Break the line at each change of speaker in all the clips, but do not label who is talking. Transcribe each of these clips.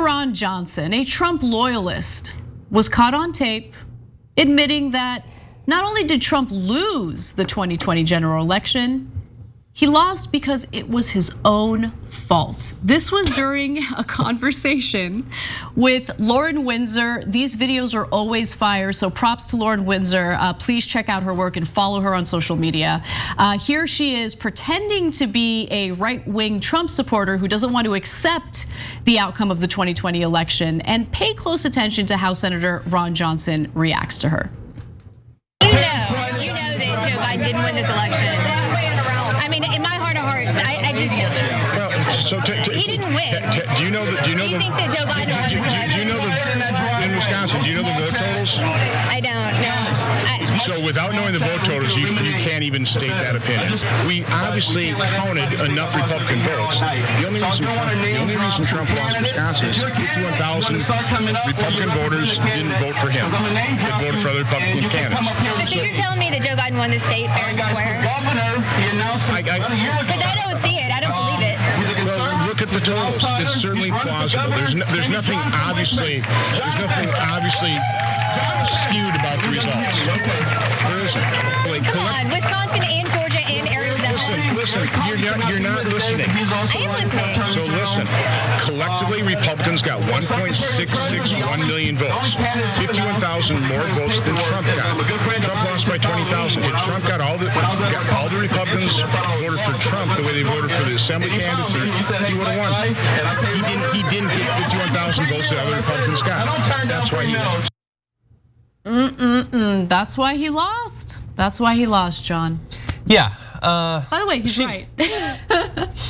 Ron Johnson, a Trump loyalist, was caught on tape admitting that not only did Trump lose the 2020 general election, he lost because it was his own fault. This was during a conversation with Lauren Windsor. These videos are always fire, so props to Lauren Windsor. Please check out her work and follow her on social media. Here she is pretending to be a right-wing Trump supporter who doesn't want to accept the outcome of the 2020 election, and pay close attention to how Senator Ron Johnson reacts to her.
You know that Joe Biden didn't win this election. I mean, in my heart of hearts, I just he didn't win.
Do you know the? Do you
think that Joe Biden won this election?
Do you know in Wisconsin? Do you know the vote totals?
I don't know.
So without knowing the vote totals, you can't even state that opinion. We obviously counted enough Republican votes. The only reason Trump lost Wisconsin is 51,000 Republican voters didn't vote for him. They voted for other Republican candidates.
So you're telling me that Joe Biden won this state fair and square? Because I don't see it. I don't believe it.
Well, look at the totals. It's certainly plausible. There's nothing obviously skewed about the results. There isn't.
Come on, Wisconsin and Georgia and Arizona.
Listen, you're not listening.
I am listening.
So listen, collectively Republicans got 1.661 million votes, 51,000 more votes than Trump got. Trump lost by 20,000. If Trump got all the Republicans voted for Trump the way they voted for the assembly candidates, he would have won. He didn't get 51,000 votes that other Republicans got. That's why he lost.
That's why he lost. That's why he lost, John.
Yeah.
By the way, he's right.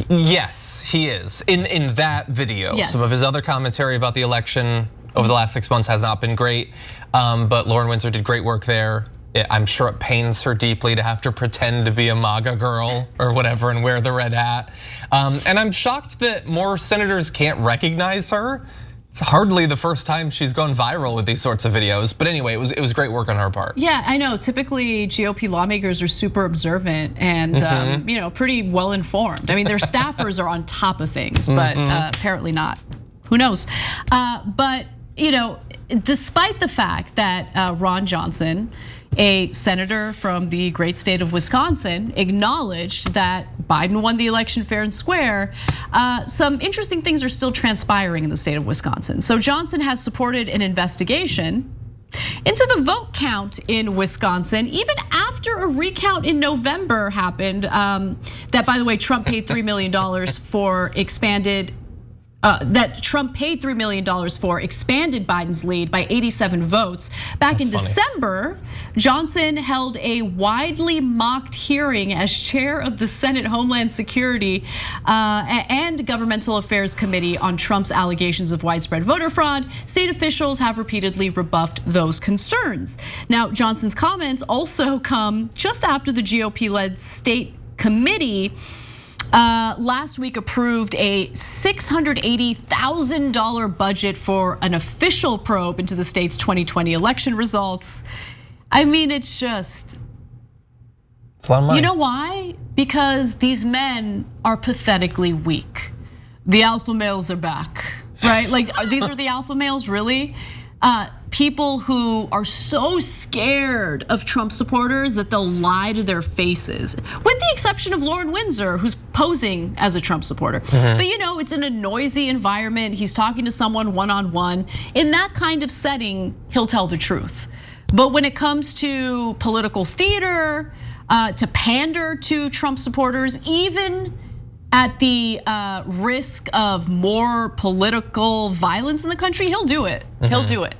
Yes, he is. In that video,
yes.
Some of his other commentary about the election over the last 6 months has not been great. But Lauren Windsor did great work there. I'm sure it pains her deeply to have to pretend to be a MAGA girl or whatever and wear the red hat. And I'm shocked that more senators can't recognize her. It's hardly the first time she's gone viral with these sorts of videos. But anyway, it was great work on her part.
Yeah, I know. Typically, GOP lawmakers are super observant and pretty well informed. I mean, their staffers are on top of things, but apparently not. Who knows? But despite the fact that Ron Johnson, a senator from the great state of Wisconsin, acknowledged that Biden won the election fair and square, some interesting things are still transpiring in the state of Wisconsin. So Johnson has supported an investigation into the vote count in Wisconsin, even after a recount in November happened. That, by the way, Trump paid $3 million for expanded. That Trump paid $3 million for expanded Biden's lead by 87 votes. Back in December, Johnson held a widely mocked hearing as chair of the Senate Homeland Security and Governmental Affairs Committee on Trump's allegations of widespread voter fraud. State officials have repeatedly rebuffed those concerns. Now, Johnson's comments also come just after the GOP-led state committee last week approved a $680,000 budget for an official probe into the state's 2020 election results. I mean, it's a lot of money. You know why? Because these men are pathetically weak. The alpha males are back, right? Like, these are the alpha males, really? People who are so scared of Trump supporters that they'll lie to their faces, with the exception of Lauren Windsor, who's posing as a Trump supporter. But it's in a noisy environment. He's talking to someone one-on-one. In that kind of setting, he'll tell the truth. But when it comes to political theater, to pander to Trump supporters, even at the risk of more political violence in the country, he'll do it. He'll do it.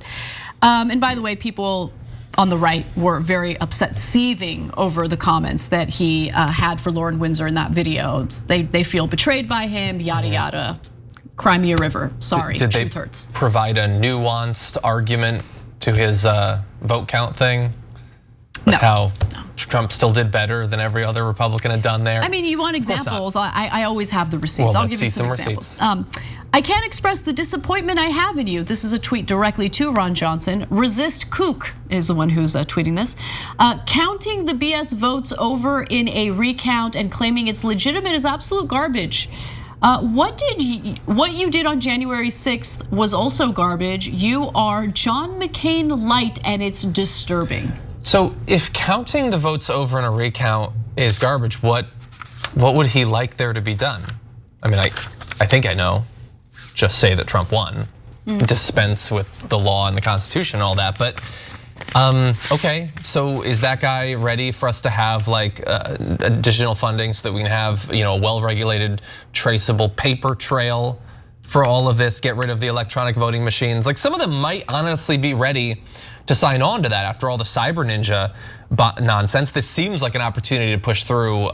And by the way, people on the right were very upset, seething over the comments that he had for Lauren Windsor in that video. They feel betrayed by him, yada yada. Cry me a river. Sorry, truth hurts.
Did they provide a nuanced argument to his vote count thing? Like how Trump still did better than every other Republican had done there?
I mean, you want examples? I always have the receipts. I'll give you some examples. I can't express the disappointment I have in you. This is a tweet directly to Ron Johnson. Resist kook is the one who's tweeting this. Counting the BS votes over in a recount and claiming it's legitimate is absolute garbage. What you did on January 6th was also garbage. You are John McCain light, and it's disturbing.
So if counting the votes over in a recount is garbage, what would he like there to be done? I mean, I think I know. Just say that Trump won. Dispense with the law and the Constitution and all that, but okay, so is that guy ready for us to have like additional funding so that we can have a well-regulated, traceable paper trail for all of this, get rid of the electronic voting machines? Like, some of them might honestly be ready to sign on to that after all the cyber ninja nonsense. This seems like an opportunity to push through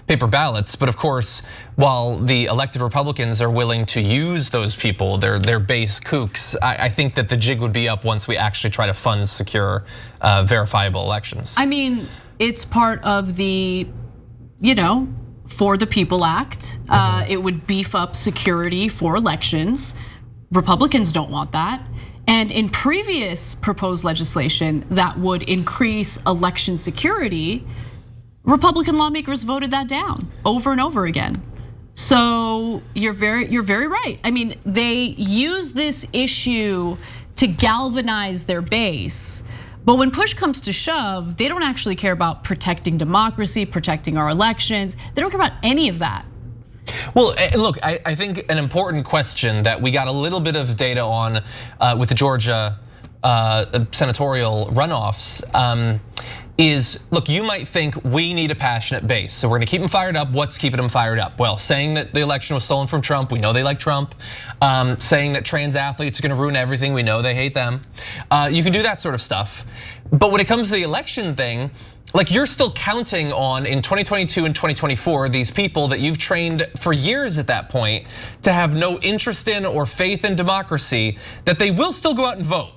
paper ballots, but of course, while the elected Republicans are willing to use those people, their base kooks, I think that the jig would be up once we actually try to fund secure, verifiable elections.
I mean, it's part of the, For the People Act. It would beef up security for elections. Republicans don't want that. And in previous proposed legislation that would increase election security, Republican lawmakers voted that down over and over again. So you're very right. I mean, they use this issue to galvanize their base. But when push comes to shove, they don't actually care about protecting democracy, protecting our elections. They don't care about any of that.
Well, look, I think an important question that we got a little bit of data on with the Georgia senatorial runoffs is, look, you might think we need a passionate base, so we're gonna keep them fired up. What's keeping them fired up? Well, saying that the election was stolen from Trump, we know they like Trump. Saying that trans athletes are gonna ruin everything, we know they hate them. You can do that sort of stuff. But when it comes to the election thing, like, you're still counting on, in 2022 and 2024, these people that you've trained for years at that point to have no interest in or faith in democracy, that they will still go out and vote.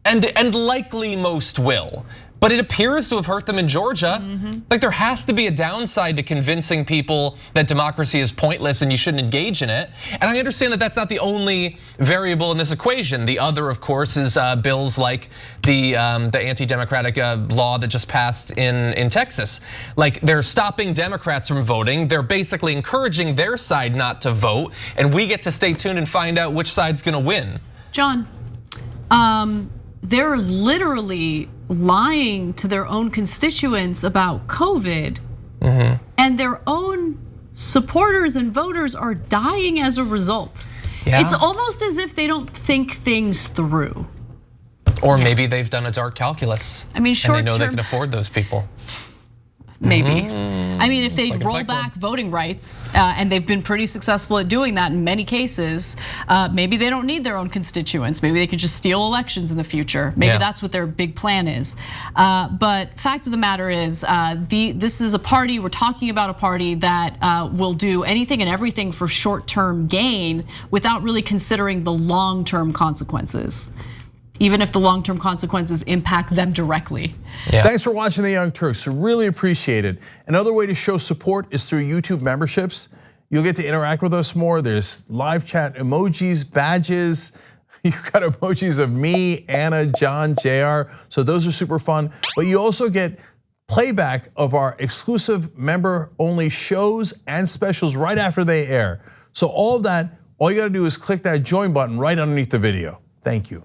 And likely most will. But it appears to have hurt them in Georgia. Like, there has to be a downside to convincing people that democracy is pointless and you shouldn't engage in it. And I understand that that's not the only variable in this equation. The other, of course, is bills like the anti-democratic law that just passed in Texas. Like, they're stopping Democrats from voting. They're basically encouraging their side not to vote, and we get to stay tuned and find out which side's gonna win.
John, they're literally lying to their own constituents about COVID, and their own supporters and voters are dying as a result. Yeah. It's almost as if they don't think things through.
Or maybe they've done a dark calculus.
I mean,
and they know they can afford those people.
Maybe. I mean, if they roll back voting rights, and they've been pretty successful at doing that in many cases, maybe they don't need their own constituents. Maybe they could just steal elections in the future. Maybe that's what their big plan is. But fact of the matter is, this is a party, we're talking about a party that will do anything and everything for short-term gain without really considering the long-term consequences, even if the long-term consequences impact them directly.
Yeah. Thanks for watching The Young Turks, really appreciate it. Another way to show support is through YouTube memberships. You'll get to interact with us more. There's live chat emojis, badges. You've got emojis of me, Anna, John, JR, so those are super fun. But you also get playback of our exclusive member-only shows and specials right after they air. So all of that, all you gotta do is click that join button right underneath the video. Thank you.